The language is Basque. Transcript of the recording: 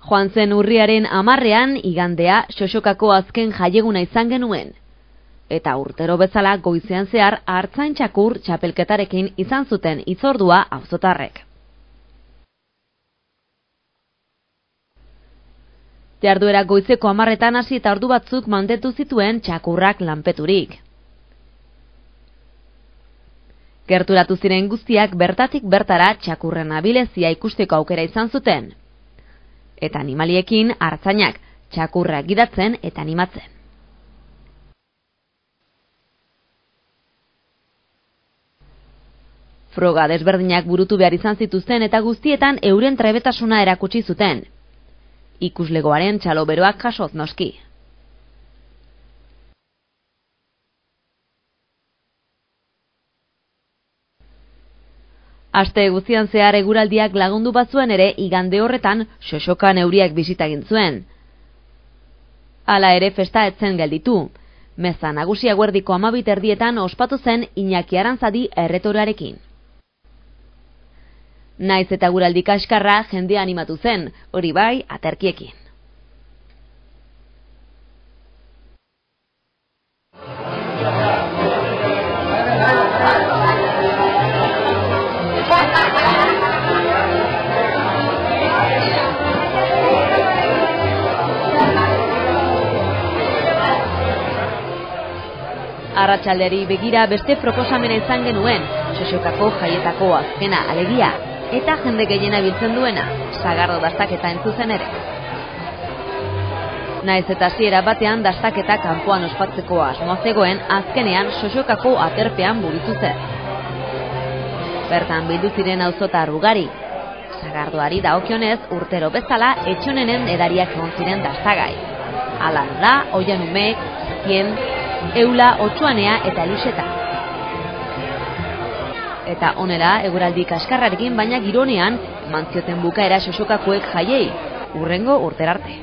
Joan zen urriaren 10ean igandea Xoxokako azken jaieguna izan genuen. Eta urtero bezala goizean zehar Artzain txakur txapelketarekin izan zuten hitzordua auzotarrek. Jarduera goizeko 10etan hasi eta ordu batzuk mantendu zituen txakurrak lanpeturik. Gerturatu ziren guztiak bertatik bertara txakurren abilezia ikusteko aukera izan zuten. Eta animaliekin artzainak txakurrak gidatzen eta animatzen. Froga desberdinak burutu behar izan zituzten eta guztietan euren trebetasuna erakutsi zuten. Ikuslegoaren txaloberoak jasoz noski. Aste guztian zehar eguraldiak lagundu batzuen ere igande horretan Xoxokan euriak bisita egin zuen. Hala ere festa etzen gelditu. Meza nagusia eguerdiko 12:00 ospatu zen Iñaki Arantzadi erretorarekin. Naiz eta eguraldi kaskarra jendea animatu zen, hori bai aterkiekin. Arratsaldeari begira beste proposamena izan genuen, Xoxokako jaietako azkena alegia, eta jende gehiena biltzen duena, sagardo dastaketa entzuzen ere. Naiz eta hasiera batean dastaketa kanpoan ospatzeko asmoa zegoen, azkenean Xoxokako aterpean burutu zen. Bertan bildu ziren auzotar ugari. Sagardoari dagokionez urtero bezala etxonenen edariak egon ziren dastagai. Hala da, Oianumek, Zatien, Eula, Otsuanea eta Eluseta. Eta onera, eguraldi kaskarrarekin baina gironean, eman zioten bukaera Xoxokakoek jaiei, hurrengo urterarte.